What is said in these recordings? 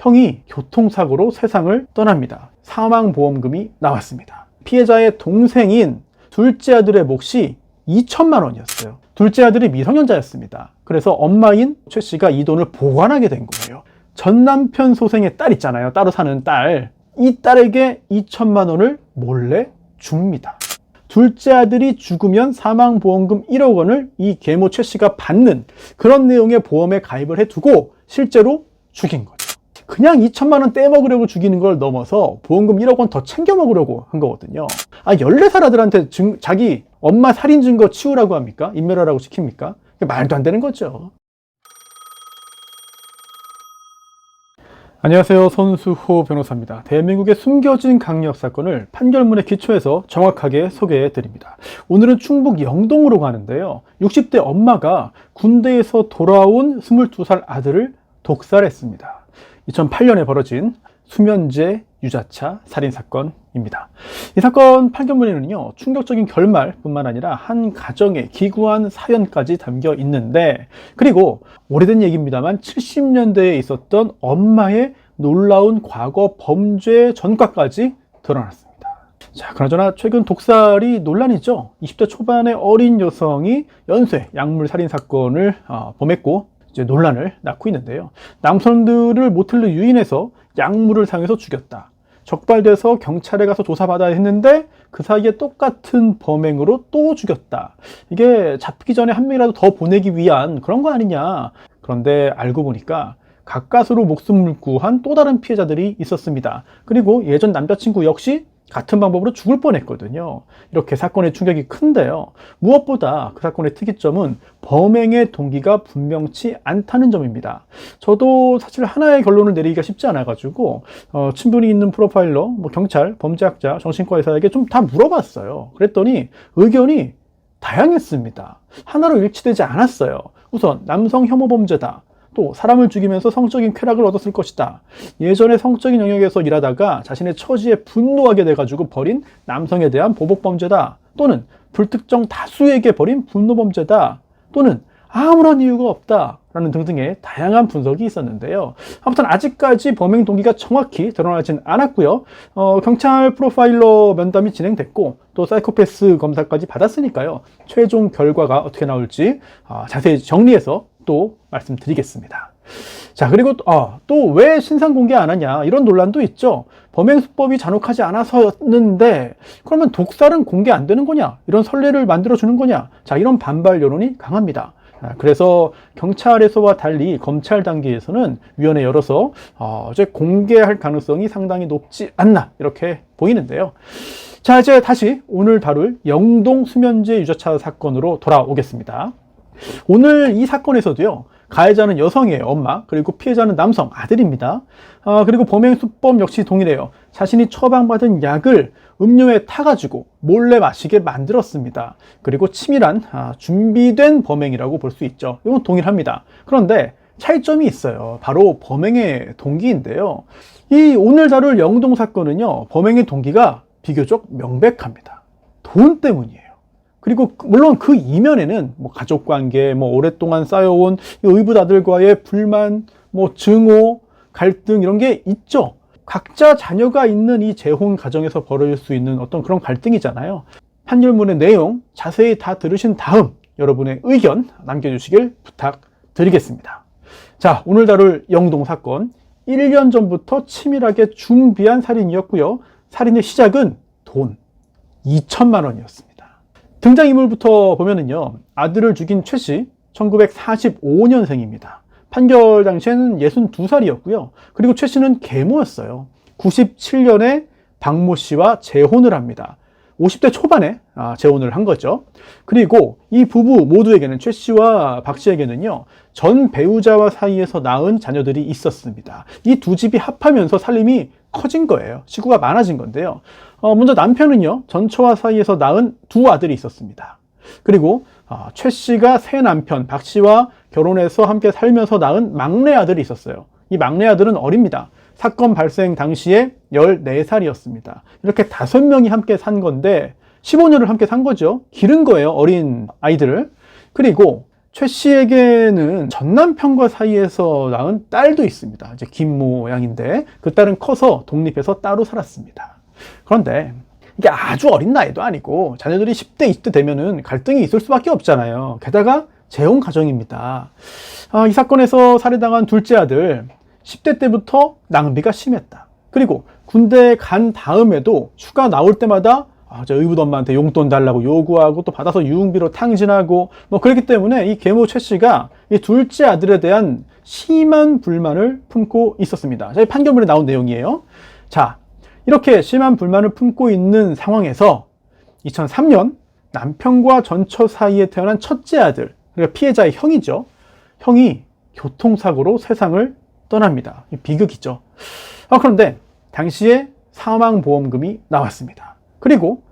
형이 교통사고로 세상을 떠납니다. 사망보험금이 나왔습니다. 피해자의 동생인 둘째 아들의 몫이 2천만 원이었어요. 둘째 아들이 미성년자였습니다. 그래서 엄마인 최 씨가 이 돈을 보관하게 된 거예요. 전 남편 소생의 딸 있잖아요. 따로 사는 딸. 이 딸에게 2천만 원을 몰래 줍니다. 둘째 아들이 죽으면 사망보험금 1억 원을 이 계모 최 씨가 받는 그런 내용의 보험에 가입을 해두고 실제로 죽인 거죠. 그냥 2천만 원 떼먹으려고 죽이는 걸 넘어서 보험금 1억 원 더 챙겨 먹으려고 한 거거든요. 14살 아들한테 자기 엄마 살인 증거 치우라고 합니까? 인멸하라고 시킵니까? 말도 안 되는 거죠. 안녕하세요. 손수호 변호사입니다. 대한민국의 숨겨진 강력 사건을 판결문에 기초해서 정확하게 소개해 드립니다. 오늘은 충북 영동으로 가는데요. 60대 엄마가 군대에서 돌아온 22살 아들을 독살했습니다. 2008년에 벌어진 수면제 유자차 살인사건입니다. 이 사건 판결문에는요, 충격적인 결말뿐만 아니라 한 가정의 기구한 사연까지 담겨 있는데, 그리고 오래된 얘기입니다만 70년대에 있었던 엄마의 놀라운 과거 범죄 전과까지 드러났습니다. 자, 그나저나 최근 독살이 논란이죠. 20대 초반의 어린 여성이 연쇄 약물 살인 사건을 범했고 이제 논란을 낳고 있는데요. 남성들을 모텔로 유인해서 약물을 사용해서 죽였다. 적발돼서 경찰에 가서 조사받아야 했는데 그 사이에 똑같은 범행으로 또 죽였다. 이게 잡히기 전에 한 명이라도 더 보내기 위한 그런 거 아니냐. 그런데 알고 보니까 가까스로 목숨을 구한 또 다른 피해자들이 있었습니다. 그리고 예전 남자친구 역시 같은 방법으로 죽을 뻔했거든요. 이렇게 사건의 충격이 큰데요. 무엇보다 그 사건의 특이점은 범행의 동기가 분명치 않다는 점입니다. 저도 사실 하나의 결론을 내리기가 쉽지 않아가지고 친분이 있는 프로파일러, 경찰, 범죄학자, 정신과 의사에게 좀 다 물어봤어요. 그랬더니 의견이 다양했습니다. 하나로 일치되지 않았어요. 우선 남성 혐오 범죄다. 또 사람을 죽이면서 성적인 쾌락을 얻었을 것이다. 예전에 성적인 영역에서 일하다가 자신의 처지에 분노하게 돼가지고 벌인 남성에 대한 보복범죄다. 또는 불특정 다수에게 벌인 분노범죄다. 또는 아무런 이유가 없다. 라는 등등의 다양한 분석이 있었는데요. 아무튼 아직까지 범행 동기가 정확히 드러나진 않았고요. 경찰 프로파일러 면담이 진행됐고 또 사이코패스 검사까지 받았으니까요. 최종 결과가 어떻게 나올지 자세히 정리해서 또 말씀드리겠습니다. 자, 그리고 또 왜 신상 공개 안 하냐 이런 논란도 있죠. 범행 수법이 잔혹하지 않아서였는데 그러면 독살은 공개 안 되는 거냐, 이런 선례를 만들어 주는 거냐, 자, 이런 반발 여론이 강합니다. 그래서 경찰에서와 달리 검찰 단계에서는 위원회 열어서 이제 공개할 가능성이 상당히 높지 않나 이렇게 보이는데요. 자, 이제 다시 오늘 다룰 영동 수면제 유자차 사건으로 돌아오겠습니다. 오늘 이 사건에서도요, 가해자는 여성의 엄마, 그리고 피해자는 남성 아들입니다. 그리고 범행 수법 역시 동일해요. 자신이 처방받은 약을 음료에 타가지고 몰래 마시게 만들었습니다. 그리고 치밀한 준비된 범행이라고 볼 수 있죠. 이건 동일합니다. 그런데 차이점이 있어요. 바로 범행의 동기인데요. 이 오늘 다룰 영동 사건은요, 범행의 동기가 비교적 명백합니다. 돈 때문이에요. 그리고 물론 그 이면에는 가족관계, 오랫동안 쌓여온 의붓아들과의 불만, 증오, 갈등 이런 게 있죠. 각자 자녀가 있는 이 재혼 가정에서 벌어질 수 있는 어떤 그런 갈등이잖아요. 판결문의 내용 자세히 다 들으신 다음 여러분의 의견 남겨주시길 부탁드리겠습니다. 자, 오늘 다룰 영동 사건 1년 전부터 치밀하게 준비한 살인이었고요. 살인의 시작은 돈 2천만 원이었습니다. 등장인물부터 보면은요, 아들을 죽인 최 씨 1945년생입니다. 판결 당시에는 62살이었고요. 그리고 최 씨는 계모였어요. 97년에 박모 씨와 재혼을 합니다. 50대 초반에 재혼을 한 거죠. 그리고 이 부부 모두에게는, 최 씨와 박 씨에게는요, 전 배우자와 사이에서 낳은 자녀들이 있었습니다. 이 두 집이 합하면서 살림이 커진 거예요. 식구가 많아진 건데요. 먼저 남편은요, 전처와 사이에서 낳은 두 아들이 있었습니다. 그리고 최 씨가 새 남편 박 씨와 결혼해서 함께 살면서 낳은 막내 아들이 있었어요. 이 막내 아들은 어립니다. 사건 발생 당시에 14살이었습니다. 이렇게 5명이 함께 산 건데 15년을 함께 산 거죠. 기른 거예요, 어린 아이들을. 그리고 최 씨에게는 전 남편과 사이에서 낳은 딸도 있습니다. 이제 김모 양인데 그 딸은 커서 독립해서 따로 살았습니다. 그런데 이게 아주 어린 나이도 아니고 자녀들이 10대, 20대 되면은 갈등이 있을 수밖에 없잖아요. 게다가 재혼 가정입니다. 이 사건에서 살해당한 둘째 아들 10대 때부터 낭비가 심했다. 그리고 군대에 간 다음에도 휴가 나올 때마다 저 의붓 엄마한테 용돈 달라고 요구하고 또 받아서 유흥비로 탕진하고 뭐 그렇기 때문에 이 계모 최 씨가 이 둘째 아들에 대한 심한 불만을 품고 있었습니다. 저희 판결문에 나온 내용이에요. 자, 이렇게 심한 불만을 품고 있는 상황에서 2003년 남편과 전처 사이에 태어난 첫째 아들, 그러니까 피해자의 형이죠. 형이 교통사고로 세상을 떠납니다. 비극이죠. 그런데 당시에 사망보험금이 나왔습니다. 그리고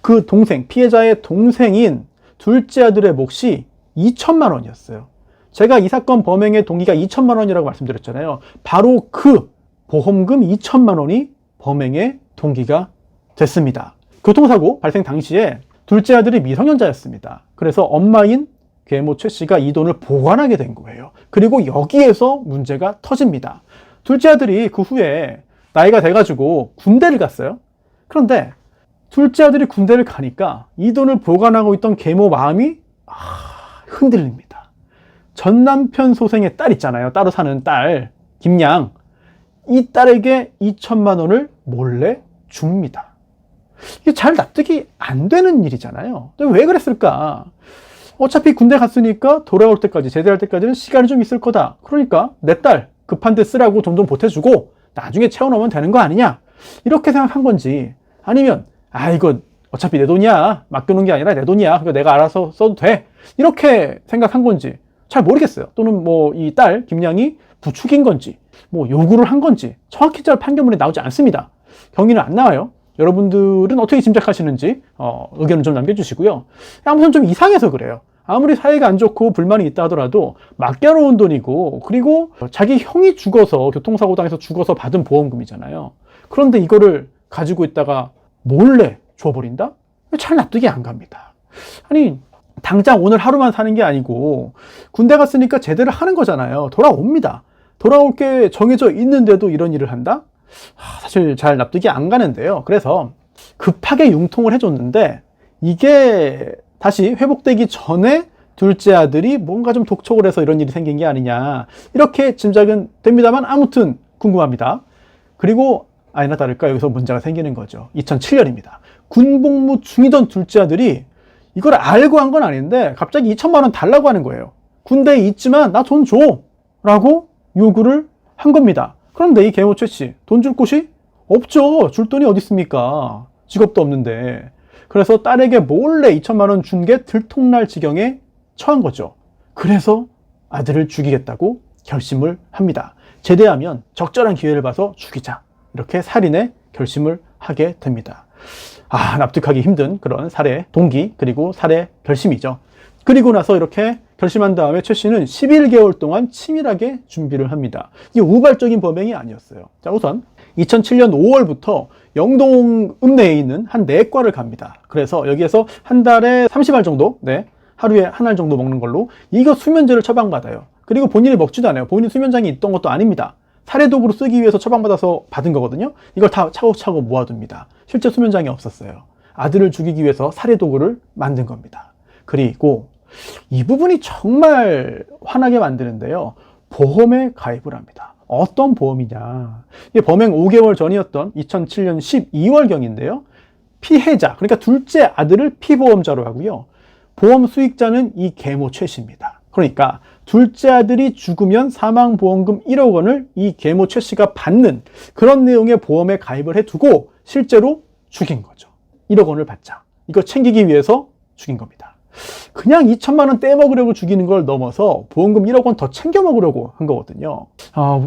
그 동생, 피해자의 동생인 둘째 아들의 몫이 2천만 원이었어요. 제가 이 사건 범행의 동기가 2천만 원이라고 말씀드렸잖아요. 바로 그 보험금 2천만 원이 범행의 동기가 됐습니다. 교통사고 발생 당시에 둘째 아들이 미성년자였습니다. 그래서 엄마인 계모 최 씨가 이 돈을 보관하게 된 거예요. 그리고 여기에서 문제가 터집니다. 둘째 아들이 그 후에 나이가 돼가지고 군대를 갔어요. 그런데 둘째 아들이 군대를 가니까 이 돈을 보관하고 있던 계모 마음이 흔들립니다. 전 남편 소생의 딸 있잖아요. 따로 사는 딸 김양, 이 딸에게 2천만 원을 몰래 줍니다. 이게 잘 납득이 안 되는 일이잖아요. 왜 그랬을까? 어차피 군대 갔으니까 돌아올 때까지, 제대할 때까지는 시간이 좀 있을 거다. 그러니까 내 딸 급한 데 쓰라고 돈 좀 보태주고 나중에 채워넣으면 되는 거 아니냐, 이렇게 생각한 건지, 아니면 이거 어차피 내 돈이야, 맡겨놓은 게 아니라 내 돈이야, 그러니까 내가 알아서 써도 돼, 이렇게 생각한 건지 잘 모르겠어요. 또는 뭐 이 딸 김양이 부추긴 건지, 뭐 요구를 한 건지 정확히 잘 판결문에 나오지 않습니다. 경위는 안 나와요. 여러분들은 어떻게 짐작하시는지 의견을 좀 남겨주시고요. 아무튼 좀 이상해서 그래요. 아무리 사이가 안 좋고 불만이 있다 하더라도 맡겨놓은 돈이고, 그리고 자기 형이 죽어서, 교통사고 당해서 죽어서 받은 보험금이잖아요. 그런데 이거를 가지고 있다가 몰래 줘버린다? 잘 납득이 안 갑니다. 아니, 당장 오늘 하루만 사는 게 아니고 군대 갔으니까 제대를 하는 거잖아요. 돌아옵니다. 돌아올 게 정해져 있는데도 이런 일을 한다? 사실 잘 납득이 안 가는데요. 그래서 급하게 융통을 해줬는데 이게 다시 회복되기 전에 둘째 아들이 뭔가 좀 독촉을 해서 이런 일이 생긴 게 아니냐, 이렇게 짐작은 됩니다만 아무튼 궁금합니다. 그리고 아니나 다를까 여기서 문제가 생기는 거죠. 2007년입니다. 군복무 중이던 둘째 아들이 이걸 알고 한 건 아닌데 갑자기 2천만 원 달라고 하는 거예요. 군대에 있지만 나 돈 줘! 라고 요구를 한 겁니다. 그런데 이 계모 최 씨, 돈 줄 곳이 없죠. 줄 돈이 어디 있습니까? 직업도 없는데. 그래서 딸에게 몰래 2천만 원 준 게 들통날 지경에 처한 거죠. 그래서 아들을 죽이겠다고 결심을 합니다. 제대하면 적절한 기회를 봐서 죽이자, 이렇게 살인의 결심을 하게 됩니다. 납득하기 힘든 그런 살해 동기, 그리고 살해 결심이죠. 그리고 나서 이렇게 결심한 다음에 최 씨는 11개월 동안 치밀하게 준비를 합니다. 이게 우발적인 범행이 아니었어요. 자, 우선 2007년 5월부터 영동 읍내에 있는 한 내과를 갑니다. 그래서 여기에서 한 달에 30알 정도, 하루에 한 알 정도 먹는 걸로, 이거 수면제를 처방받아요. 그리고 본인이 먹지도 않아요. 본인 수면장이 있던 것도 아닙니다. 살해도구로 쓰기 위해서 처방받아서 받은 거거든요. 이걸 다 차곡차곡 모아둡니다. 실제 수면장이 없었어요. 아들을 죽이기 위해서 살해도구를 만든 겁니다. 그리고 이 부분이 정말 화나게 만드는데요. 보험에 가입을 합니다. 어떤 보험이냐. 이게 범행 5개월 전이었던 2007년 12월경인데요. 피해자, 그러니까 둘째 아들을 피보험자로 하고요. 보험 수익자는 이 계모 최 씨입니다. 그러니까 둘째 아들이 죽으면 사망보험금 1억 원을 이 계모 최 씨가 받는 그런 내용의 보험에 가입을 해두고 실제로 죽인 거죠. 1억 원을 받자. 이거 챙기기 위해서 죽인 겁니다. 그냥 2천만 원 떼먹으려고 죽이는 걸 넘어서 보험금 1억 원 더 챙겨 먹으려고 한 거거든요.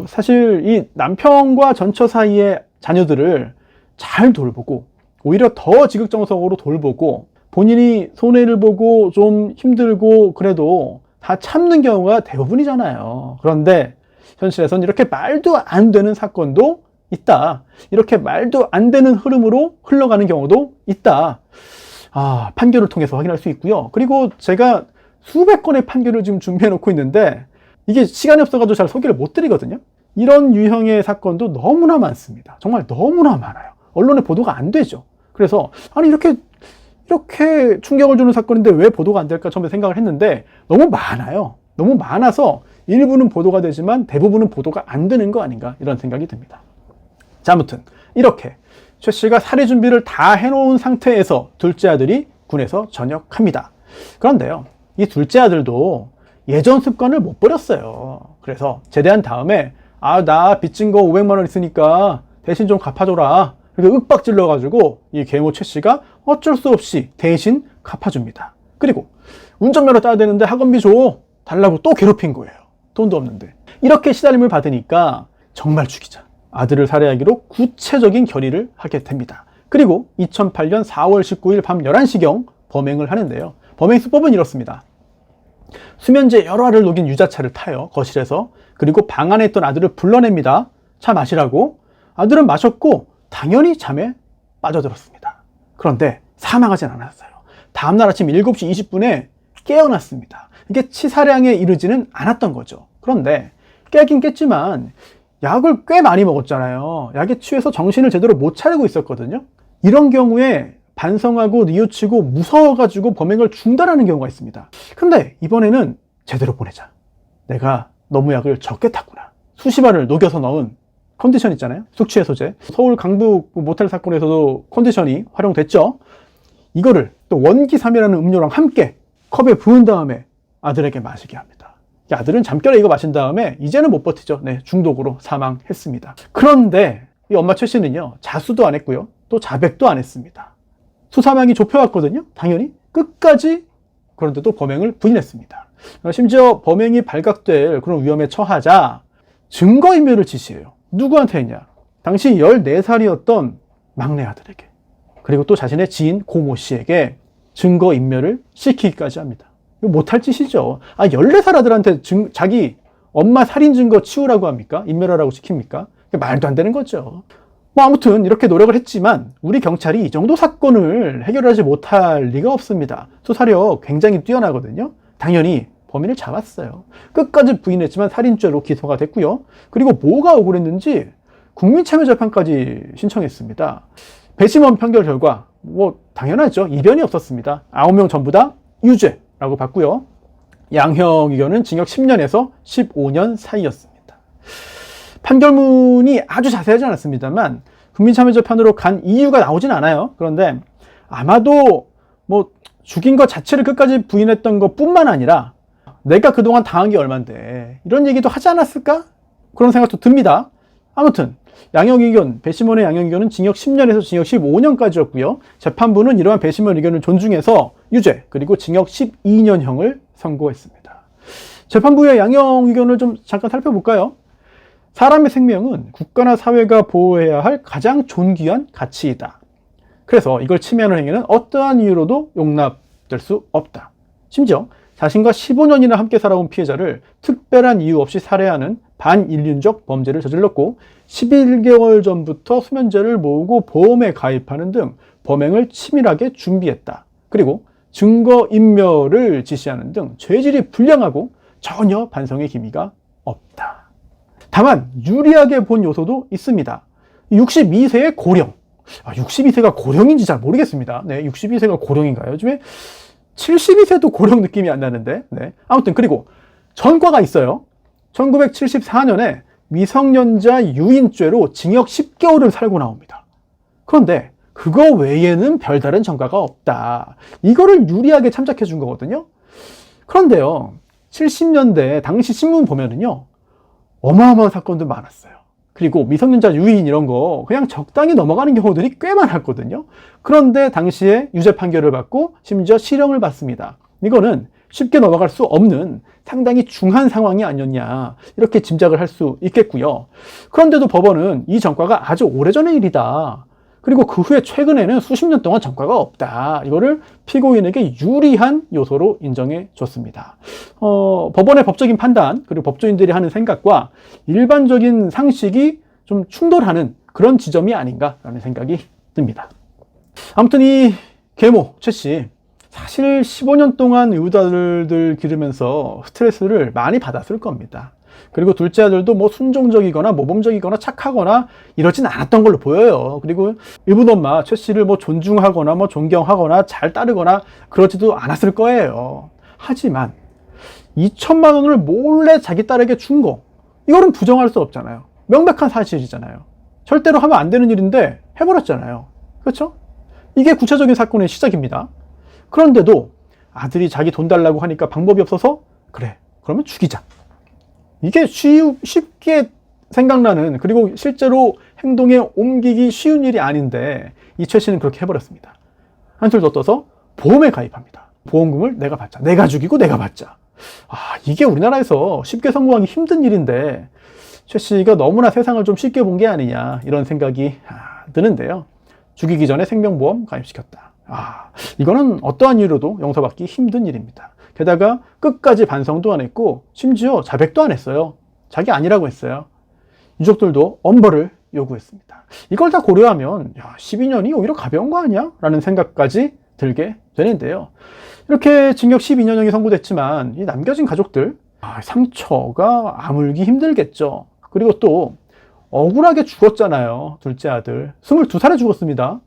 사실 이 남편과 전처 사이의 자녀들을 잘 돌보고, 오히려 더 지극정성으로 돌보고, 본인이 손해를 보고 좀 힘들고 그래도 다 참는 경우가 대부분이잖아요. 그런데 현실에서는 이렇게 말도 안 되는 사건도 있다. 이렇게 말도 안 되는 흐름으로 흘러가는 경우도 있다. 판결을 통해서 확인할 수 있고요. 그리고 제가 수백 건의 판결을 지금 준비해 놓고 있는데 이게 시간이 없어가지고 잘 소개를 못 드리거든요. 이런 유형의 사건도 너무나 많습니다. 정말 너무나 많아요. 언론에 보도가 안 되죠. 그래서 아니 이렇게 충격을 주는 사건인데 왜 보도가 안 될까 처음에 생각을 했는데 너무 많아요. 너무 많아서 일부는 보도가 되지만 대부분은 보도가 안 되는 거 아닌가 이런 생각이 듭니다. 자, 아무튼 이렇게 최 씨가 살해 준비를 다 해놓은 상태에서 둘째 아들이 군에서 전역합니다. 그런데요, 이 둘째 아들도 예전 습관을 못 버렸어요. 그래서 제대한 다음에 나 빚진 거 500만 원 있으니까 대신 좀 갚아줘라. 이렇게 윽박 질러가지고 이 계모 최 씨가 어쩔 수 없이 대신 갚아줍니다. 그리고 운전면허 따야 되는데 학원비 줘 달라고 또 괴롭힌 거예요. 돈도 없는데. 이렇게 시달림을 받으니까 정말 죽이자. 아들을 살해하기로 구체적인 결의를 하게 됩니다. 그리고 2008년 4월 19일 밤 11시경 범행을 하는데요. 범행 수법은 이렇습니다. 수면제 여러 알을 녹인 유자차를 타요. 거실에서. 그리고 방 안에 있던 아들을 불러냅니다. 차 마시라고. 아들은 마셨고 당연히 잠에 빠져들었습니다. 그런데 사망하진 않았어요. 다음날 아침 7시 20분에 깨어났습니다. 이게 치사량에 이르지는 않았던 거죠. 그런데 깨긴 깼지만 약을 꽤 많이 먹었잖아요. 약에 취해서 정신을 제대로 못 차리고 있었거든요. 이런 경우에 반성하고 뉘우치고 무서워가지고 범행을 중단하는 경우가 있습니다. 근데 이번에는 제대로 보내자. 내가 너무 약을 적게 탔구나. 수십 알을 녹여서 넣은 컨디션 있잖아요. 숙취해소제. 서울 강북 모텔 사건에서도 컨디션이 활용됐죠. 이거를 또 원기삼이라는 음료랑 함께 컵에 부은 다음에 아들에게 마시게 합니다. 아들은 잠결에 이거 마신 다음에 이제는 못 버티죠. 네, 중독으로 사망했습니다. 그런데 이 엄마 최 씨는요, 자수도 안 했고요. 또 자백도 안 했습니다. 수사망이 좁혀왔거든요. 당연히 끝까지. 그런데도 범행을 부인했습니다. 심지어 범행이 발각될 그런 위험에 처하자 증거인멸을 지시해요. 누구한테 했냐? 당시 14살이었던 막내 아들에게. 그리고 또 자신의 지인 고모 씨에게 증거인멸을 시키기까지 합니다. 이거 못할 짓이죠. 14살 아들한테 자기 엄마 살인 증거 치우라고 합니까? 인멸하라고 시킵니까? 말도 안 되는 거죠. 아무튼 이렇게 노력을 했지만 우리 경찰이 이 정도 사건을 해결하지 못할 리가 없습니다. 수사력 굉장히 뛰어나거든요. 당연히 범인을 잡았어요. 끝까지 부인했지만 살인죄로 기소가 됐고요. 그리고 뭐가 억울했는지 국민참여재판까지 신청했습니다. 배심원 판결 결과 당연하죠. 이변이 없었습니다. 9명 전부 다 유죄라고 봤고요. 양형 의견은 징역 10년에서 15년 사이였습니다. 판결문이 아주 자세하지 않았습니다만 국민참여재판으로 간 이유가 나오진 않아요. 그런데 아마도 죽인 것 자체를 끝까지 부인했던 것 뿐만 아니라 내가 그동안 당한 게 얼만데 이런 얘기도 하지 않았을까? 그런 생각도 듭니다. 아무튼 양형 의견, 배심원의 양형 의견은 징역 10년에서 징역 15년까지였고요. 재판부는 이러한 배심원 의견을 존중해서 유죄 그리고 징역 12년형을 선고했습니다. 재판부의 양형 의견을 좀 잠깐 살펴볼까요? 사람의 생명은 국가나 사회가 보호해야 할 가장 존귀한 가치이다. 그래서 이걸 침해하는 행위는 어떠한 이유로도 용납될 수 없다. 심지어 자신과 15년이나 함께 살아온 피해자를 특별한 이유 없이 살해하는 반인륜적 범죄를 저질렀고 11개월 전부터 수면제를 모으고 보험에 가입하는 등 범행을 치밀하게 준비했다. 그리고 증거인멸을 지시하는 등 죄질이 불량하고 전혀 반성의 기미가 없다. 다만 유리하게 본 요소도 있습니다. 62세의 고령. 62세가 고령인지 잘 모르겠습니다. 네, 62세가 고령인가요? 요즘에 72세도 고령 느낌이 안 나는데. 네. 아무튼 그리고 전과가 있어요. 1974년에 미성년자 유인죄로 징역 10개월을 살고 나옵니다. 그런데 그거 외에는 별다른 전과가 없다. 이거를 유리하게 참작해 준 거거든요. 그런데요, 70년대 당시 신문 보면은요, 어마어마한 사건도 많았어요. 그리고 미성년자 유인 이런 거 그냥 적당히 넘어가는 경우들이 꽤 많았거든요. 그런데 당시에 유죄 판결을 받고 심지어 실형을 받습니다. 이거는 쉽게 넘어갈 수 없는 상당히 중한 상황이 아니었냐 이렇게 짐작을 할 수 있겠고요. 그런데도 법원은 이 전과가 아주 오래전의 일이다. 그리고 그 후에 최근에는 수십 년 동안 전과가 없다. 이거를 피고인에게 유리한 요소로 인정해 줬습니다. 법원의 법적인 판단 그리고 법조인들이 하는 생각과 일반적인 상식이 좀 충돌하는 그런 지점이 아닌가라는 생각이 듭니다. 아무튼 이 계모 최 씨 사실 15년 동안 의붓아들들 기르면서 스트레스를 많이 받았을 겁니다. 그리고 둘째 아들도 뭐 순종적이거나 모범적이거나 착하거나 이러진 않았던 걸로 보여요. 그리고 의붓 엄마 최 씨를 뭐 존중하거나 뭐 존경하거나 잘 따르거나 그러지도 않았을 거예요. 하지만 2천만 원을 몰래 자기 딸에게 준 거, 이거는 부정할 수 없잖아요. 명백한 사실이잖아요. 절대로 하면 안 되는 일인데 해버렸잖아요. 그렇죠? 이게 구체적인 사건의 시작입니다. 그런데도 아들이 자기 돈 달라고 하니까 방법이 없어서 그래, 그러면 죽이자. 이게 쉽게 생각나는, 그리고 실제로 행동에 옮기기 쉬운 일이 아닌데 이 최 씨는 그렇게 해버렸습니다. 한술 더 떠서 보험에 가입합니다. 보험금을 내가 받자. 내가 죽이고 내가 받자. 이게 우리나라에서 쉽게 성공하기 힘든 일인데 최 씨가 너무나 세상을 좀 쉽게 본 게 아니냐, 이런 생각이 드는데요. 죽이기 전에 생명보험 가입시켰다. 이거는 어떠한 이유로도 용서받기 힘든 일입니다. 게다가 끝까지 반성도 안 했고 심지어 자백도 안 했어요. 자기 아니라고 했어요. 유족들도 엄벌을 요구했습니다. 이걸 다 고려하면 12년이 오히려 가벼운 거 아니야? 라는 생각까지 들게 되는데요. 이렇게 징역 12년형이 선고됐지만 이 남겨진 가족들 상처가 아물기 힘들겠죠. 그리고 또 억울하게 죽었잖아요. 둘째 아들 22살에 죽었습니다.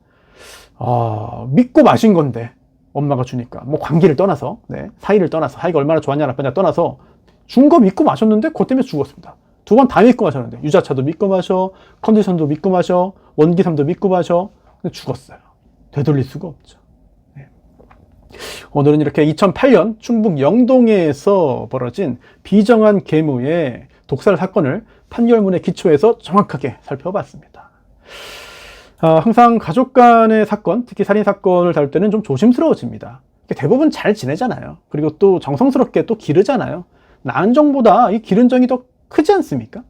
믿고 마신 건데 엄마가 주니까, 뭐 관계를 떠나서, 사이를 떠나서, 사이가 얼마나 좋았냐 나빴냐 떠나서 준 거 믿고 마셨는데 그것 때문에 죽었습니다. 2번 다 믿고 마셨는데, 유자차도 믿고 마셔, 컨디션도 믿고 마셔, 원기삼도 믿고 마셔, 근데 죽었어요. 되돌릴 수가 없죠. 오늘은 이렇게 2008년 충북 영동에서 벌어진 비정한 계무의 독살 사건을 판결문에 기초해서 정확하게 살펴봤습니다. 항상 가족 간의 사건, 특히 살인 사건을 다룰 때는 좀 조심스러워집니다. 대부분 잘 지내잖아요. 그리고 또 정성스럽게 또 기르잖아요. 낳은 정보다 이 기른 정이 더 크지 않습니까?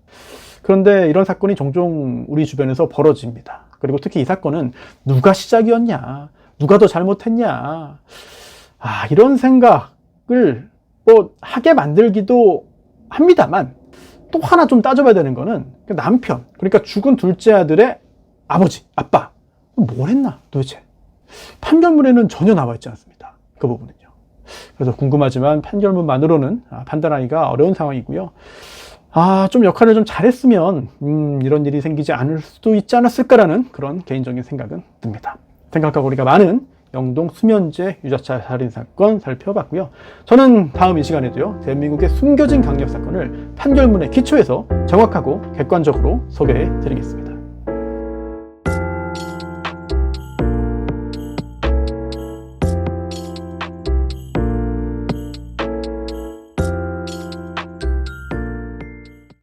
그런데 이런 사건이 종종 우리 주변에서 벌어집니다. 그리고 특히 이 사건은 누가 시작이었냐, 누가 더 잘못했냐, 이런 생각을 하게 만들기도 합니다만, 또 하나 좀 따져봐야 되는 거는 남편, 그러니까 죽은 둘째 아들의 아버지, 아빠, 뭘 했나 도대체? 판결문에는 전혀 나와 있지 않습니다. 그 부분은요. 그래서 궁금하지만 판결문만으로는 판단하기가 어려운 상황이고요. 좀 역할을 좀 잘했으면 이런 일이 생기지 않을 수도 있지 않았을까라는 그런 개인적인 생각은 듭니다. 생각과 거리가 많은 영동 수면제 유자차 살인 사건 살펴봤고요. 저는 다음 이 시간에도요, 대한민국의 숨겨진 강력 사건을 판결문에 기초해서 정확하고 객관적으로 소개해 드리겠습니다.